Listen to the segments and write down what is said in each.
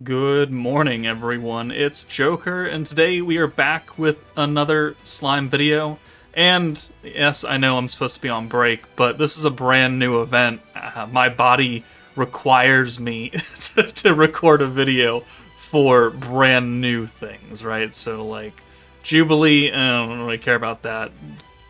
Good morning, everyone. It's Joker, and today we are back with another slime video. And yes, I know I'm supposed to be on break, but this is a brand new event. My body requires me to record a video for brand new things, right? So, like, Jubilee, I don't really care about that.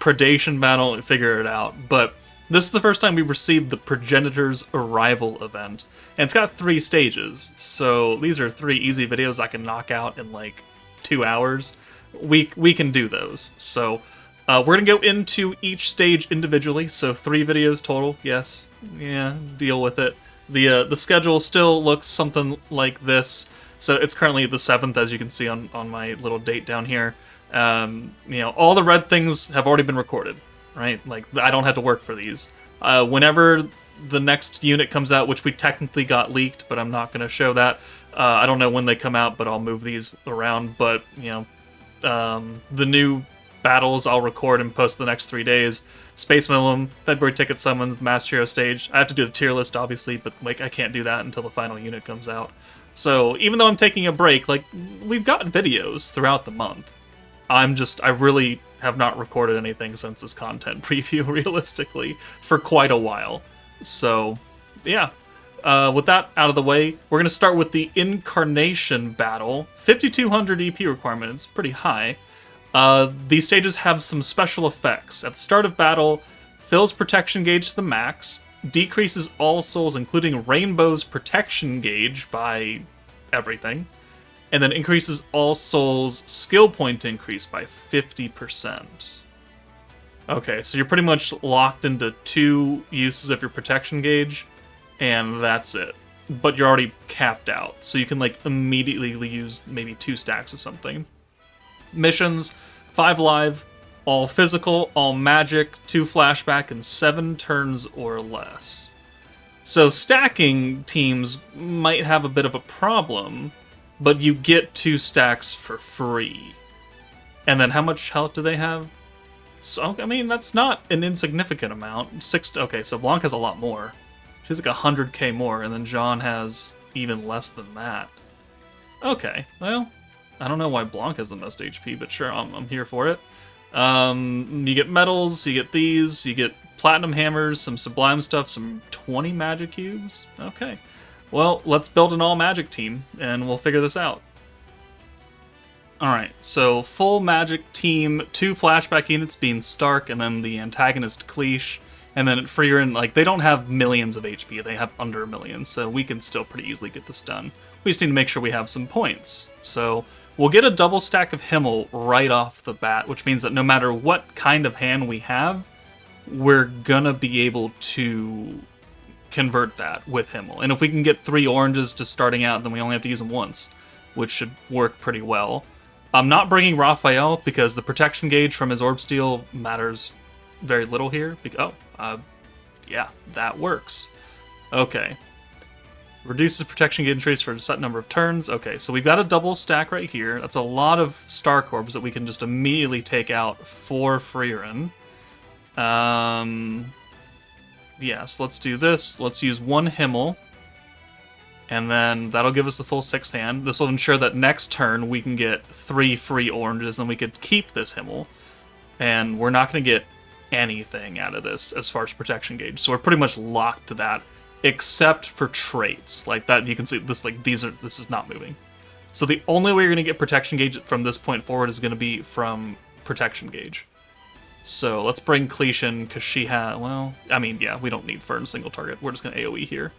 Predation Battle, figure it out. But this is the first time we've received the Progenitors Arrival event, and it's got 3 stages. So these are 3 easy videos I can knock out in like 2 hours. We can do those. So we're gonna go into each stage individually. So 3 videos total. Yes, yeah, deal with it. The schedule still looks something like this. So it's currently the 7th, as you can see on my little date down here. All the red things have already been recorded, right? Like, I don't have to work for these. Whenever the next unit comes out, which we technically got leaked, but I'm not going to show that. I don't know when they come out, but I'll move these around. But, the new battles I'll record and post the next 3 days. Space Minimum, February Ticket Summons, the Master Hero stage. I have to do the tier list, obviously, but, like, I can't do that until the final unit comes out. So, even though I'm taking a break, like, we've got videos throughout the month. I really have not recorded anything since this content preview, realistically, for quite a while. So, yeah. With that out of the way, we're going to start with the Incarnation battle. 5200 EP requirement, it's pretty high. These stages have some special effects. At the start of battle, fills protection gauge to the max, decreases all souls, including Rainbow's protection gauge, by everything, and then increases all souls skill point increase by 50%. Okay, so you're pretty much locked into 2 uses of your protection gauge, and that's it. But you're already capped out, so you can like immediately use maybe 2 stacks of something. Missions, 5 live, all physical, all magic, 2 flashback, and 7 turns or less. So stacking teams might have a bit of a problem, but you get 2 stacks for free. And then how much health do they have? So, I mean, that's not an insignificant amount. Okay, so Blanc has a lot more. She's like 100k more, and then Jean has even less than that. Okay, well, I don't know why Blanc has the most HP, but sure, I'm here for it. You get medals, you get these, you get platinum hammers, some sublime stuff, some 20 magic cubes. Okay. Well, let's build an all-magic team, and we'll figure this out. Alright, so full magic team, 2 flashback units being Stark, and then the antagonist Cleash, and then at Frieren, like, they don't have millions of HP, they have under a million, so we can still pretty easily get this done. We just need to make sure we have some points. So, we'll get a double stack of Himmel right off the bat, which means that no matter what kind of hand we have, we're gonna be able to convert that with Himmel. And if we can get 3 oranges to starting out, then we only have to use them once, which should work pretty well. I'm not bringing Raphael because the protection gauge from his Orb Steel matters very little here. Yeah, that works. Okay. Reduces protection gauge increase for a set number of turns. Okay, so we've got a double stack right here. That's a lot of Stark Orbs that we can just immediately take out for Frieren. Yes, let's do this. Let's use 1 Himmel. And then that'll give us the full 6th hand. This will ensure that next turn we can get 3 free oranges, and we could keep this Himmel. And we're not going to get anything out of this as far as protection gauge. So we're pretty much locked to that, except for traits. Like that, you can see this, like, this is not moving. So the only way you're going to get protection gauge from this point forward is going to be from protection gauge. So let's bring Cleash in, because she has, well, I mean, yeah, we don't need Fern single target. We're just going to AoE here.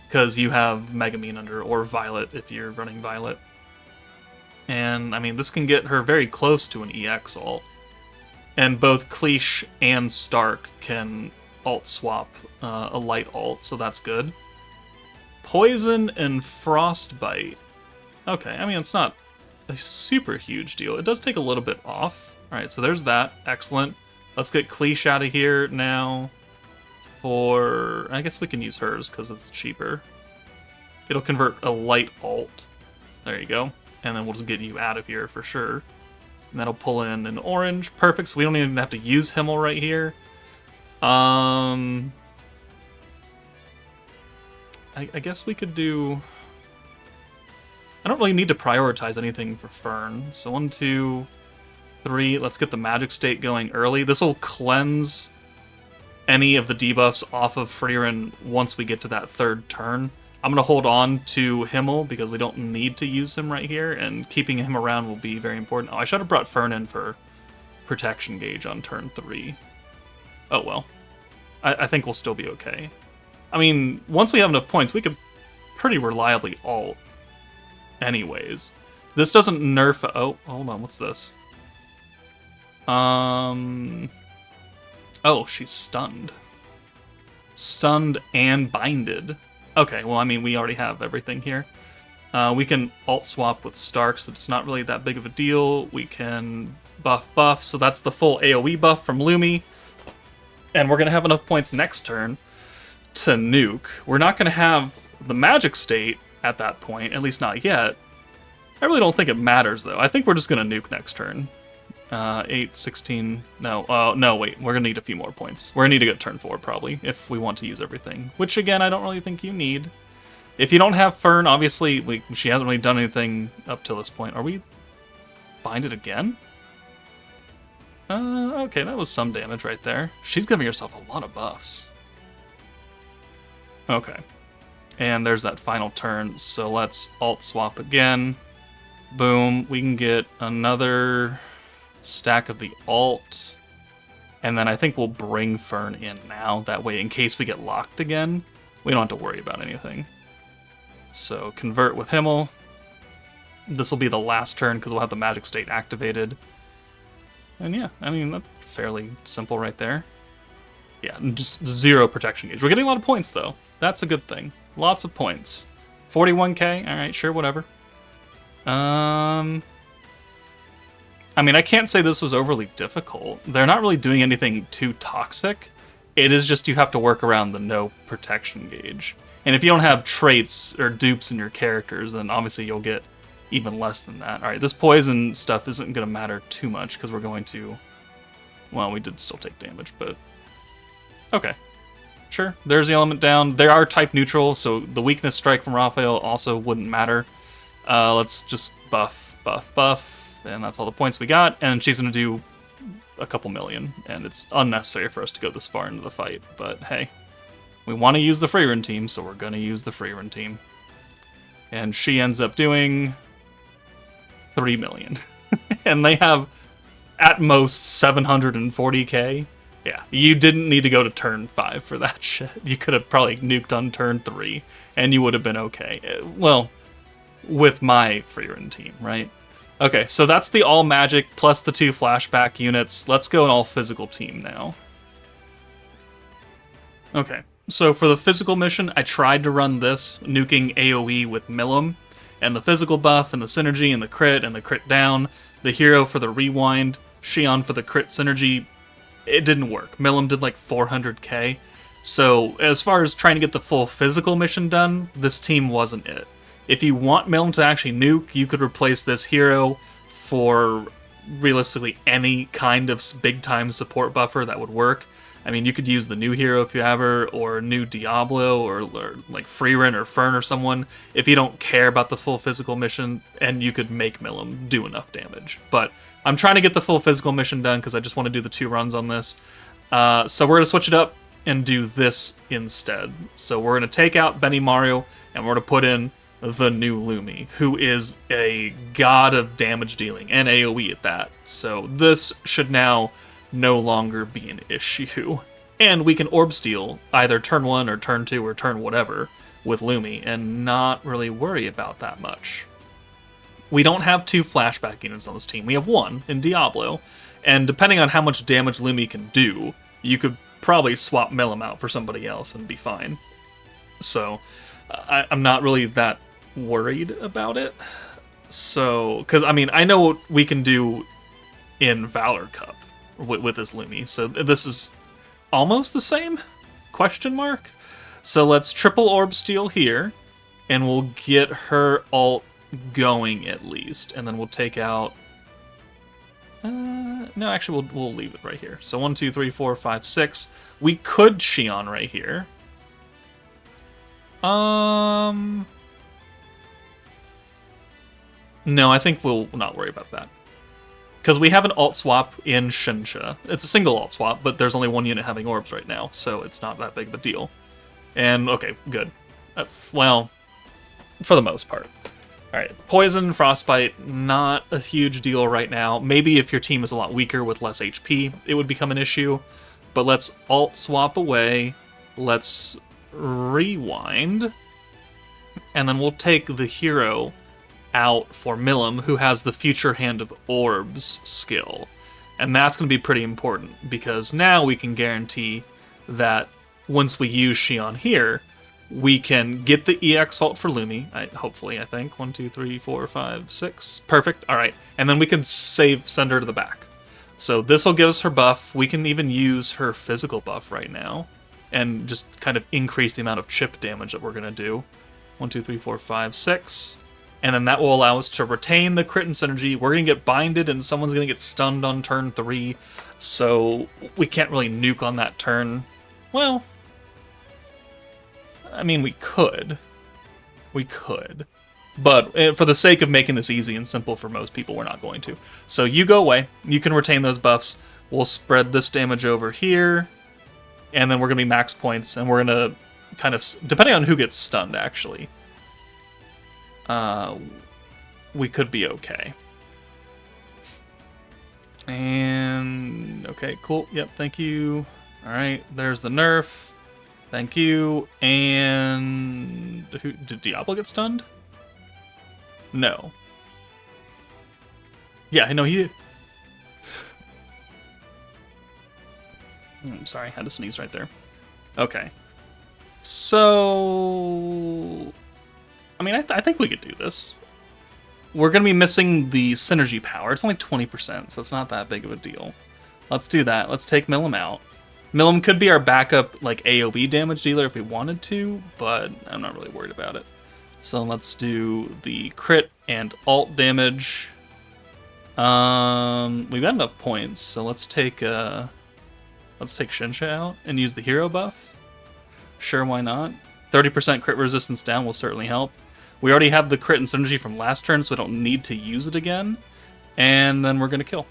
Because you have Megamine under, or Violet if you're running Violet. And, I mean, this can get her very close to an EX ult. And both Cleash and Stark can ult swap a light ult, so that's good. Poison and Frostbite. Okay, I mean, it's not a super huge deal. It does take a little bit off. Alright, so there's that. Excellent. Let's get Cleash out of here now. For... I guess we can use hers, because it's cheaper. It'll convert a light ult. There you go. And then we'll just get you out of here for sure. And that'll pull in an orange. Perfect, so we don't even have to use Himmel right here. I guess we could do... I don't really need to prioritize anything for Fern. So 1, 2, 3. Let's get the Magic State going early. This will cleanse any of the debuffs off of Frieren once we get to that third turn. I'm going to hold on to Himmel because we don't need to use him right here, and keeping him around will be very important. Oh, I should have brought Fern in for protection gauge on turn 3. Oh well. I think we'll still be okay. I mean, once we have enough points, we could pretty reliably ult anyways. This doesn't nerf... Oh, hold on, what's this? Oh, she's stunned. Stunned and binded. Okay, well, I mean, we already have everything here. We can alt swap with Stark, so it's not really that big of a deal. We can buff, so that's the full AoE buff from Lumi. And we're going to have enough points next turn to nuke. We're not going to have the Magic State at that point, at least not yet. I really don't think it matters, though. I think we're just going to nuke next turn. 8, 16... No, no, wait. We're going to need a few more points. We're going to need to get turn 4, probably, if we want to use everything. Which, again, I don't really think you need. If you don't have Fern, obviously, she hasn't really done anything up till this point. Are we binded again? Okay, that was some damage right there. She's giving herself a lot of buffs. Okay. And there's that final turn, so let's alt swap again. Boom. We can get another stack of the alt. And then I think we'll bring Fern in now. That way, in case we get locked again, we don't have to worry about anything. So, convert with Himmel. This will be the last turn because we'll have the Magic State activated. And yeah, I mean, that's fairly simple right there. Yeah, just 0 protection gauge. We're getting a lot of points, though. That's a good thing. Lots of points. 41k? Alright, sure, whatever. I mean, I can't say this was overly difficult. They're not really doing anything too toxic. It is just you have to work around the no protection gauge. And if you don't have traits or dupes in your characters, then obviously you'll get even less than that. Alright, this poison stuff isn't going to matter too much, because we're going to... Well, we did still take damage, but... Okay. Sure, there's the element down. They are type neutral, so the weakness strike from Raphael also wouldn't matter. Let's just buff, and that's all the points we got, and she's going to do a couple million, and it's unnecessary for us to go this far into the fight, but hey. We want to use the Frieren team, so we're going to use the Frieren team. And she ends up doing 3 million. And they have, at most, 740k. Yeah, you didn't need to go to turn 5 for that shit. You could have probably nuked on turn 3, and you would have been okay. Well, with my Frieren team, right? Okay, so that's the all-magic plus the 2 flashback units. Let's go an all-physical team now. Okay, so for the physical mission, I tried to run this, nuking AoE with Milim, and the physical buff, and the synergy, and the crit down, the hero for the rewind, Xion for the crit synergy. It didn't work. Milim did like 400k. So as far as trying to get the full physical mission done, this team wasn't it. If you want Milim to actually nuke, you could replace this hero for realistically any kind of big-time support buffer that would work. I mean, you could use the new hero if you have her, or new Diablo, or like Frieren or Fern or someone, if you don't care about the full physical mission, and you could make Milim do enough damage. But I'm trying to get the full physical mission done, because I just want to do the 2 runs on this. So we're going to switch it up and do this instead. So we're going to take out Benny Mario, and we're going to put in the new Lumi, who is a god of damage dealing, and AoE at that. So this should now no longer be an issue. And we can Orb Steal either turn 1 or turn 2 or turn whatever with Lumi and not really worry about that much. We don't have 2 flashback units on this team. We have 1 in Diablo, and depending on how much damage Lumi can do, you could probably swap Milim out for somebody else and be fine. So I'm not really that worried about it. So, because I mean, I know what we can do in Valor Cup with this Lumi, so this is almost the same? Question mark? So let's triple Orb Steal here, and we'll get her ult going at least, and then we'll take out... no, actually, we'll leave it right here. So 1, 2, 3, 4, 5, 6. We could Xion right here. No, I think we'll not worry about that. Because we have an alt swap in Shinsha. It's a single alt swap, but there's only one unit having orbs right now, so it's not that big of a deal. And, okay, good. Well, for the most part. Alright, Poison and Frostbite, not a huge deal right now. Maybe if your team is a lot weaker with less HP, it would become an issue. But let's alt swap away. Let's rewind. And then we'll take the hero out for Milim, who has the Future Hand of Orbs skill. And that's going to be pretty important, because now we can guarantee that once we use Shion here, we can get the EX ult for Lumi, hopefully, I think. 1, 2, 3, 4, 5, 6. Perfect. Alright. And then we can send her to the back. So this will give us her buff. We can even use her physical buff right now, and just kind of increase the amount of chip damage that we're going to do. 1, 2, 3, 4, 5, 6. And then that will allow us to retain the crit and synergy. We're going to get binded, and someone's going to get stunned on turn 3. So we can't really nuke on that turn. Well, I mean, we could. We could. But for the sake of making this easy and simple for most people, we're not going to. So you go away. You can retain those buffs. We'll spread this damage over here. And then we're going to be max points. And we're going to kind of, depending on who gets stunned, actually, we could be okay. And, okay, cool. Yep, thank you. All right, there's the nerf. Thank you. And did Diablo get stunned? No. Yeah, I know he did. I'm sorry, I had to sneeze right there. Okay. So, I mean, I think we could do this. We're going to be missing the synergy power. It's only 20%, so it's not that big of a deal. Let's do that. Let's take Milim out. Milim could be our backup, like, AoE damage dealer if we wanted to, but I'm not really worried about it. So let's do the crit and alt damage. We've got enough points, so let's take Shinsha out and use the hero buff. Sure, why not? 30% crit resistance down will certainly help. We already have the crit and synergy from last turn, so we don't need to use it again. And then we're going to kill.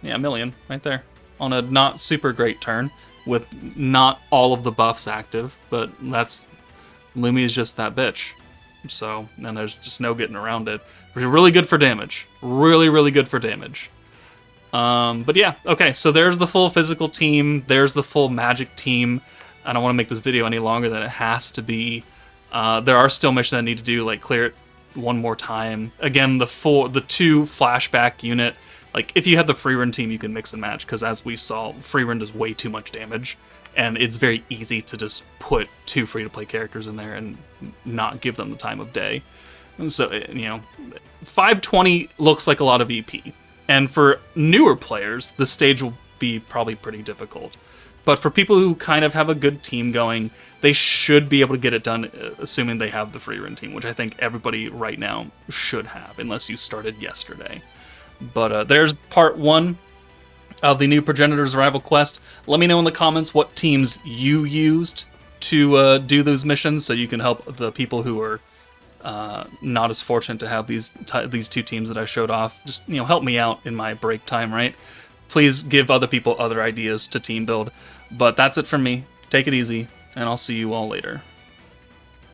Yeah, 1,000,000 right there. On a not super great turn, with not all of the buffs active, but Lumi is just that bitch. So, and there's just no getting around it. Really good for damage. Really, really good for damage. But yeah, okay, so there's the full physical team. There's the full magic team. I don't want to make this video any longer than it has to be. There are still missions I need to do, like clear it one more time. Again, the 2 flashback unit. Like, if you have the Frieren team, you can mix and match, because as we saw, Frieren does way too much damage, and it's very easy to just put 2 free-to-play characters in there and not give them the time of day. And so, 520 looks like a lot of EP. And for newer players, the stage will be probably pretty difficult. But for people who kind of have a good team going, they should be able to get it done, assuming they have the Frieren team, which I think everybody right now should have, unless you started yesterday. But there's part 1 of the new Progenitors Arrival quest. Let me know in the comments what teams you used to do those missions, so you can help the people who are not as fortunate to have these 2 teams that I showed off. Just, help me out in my break time, right? Please give other people other ideas to team build. But that's it from me. Take it easy, and I'll see you all later.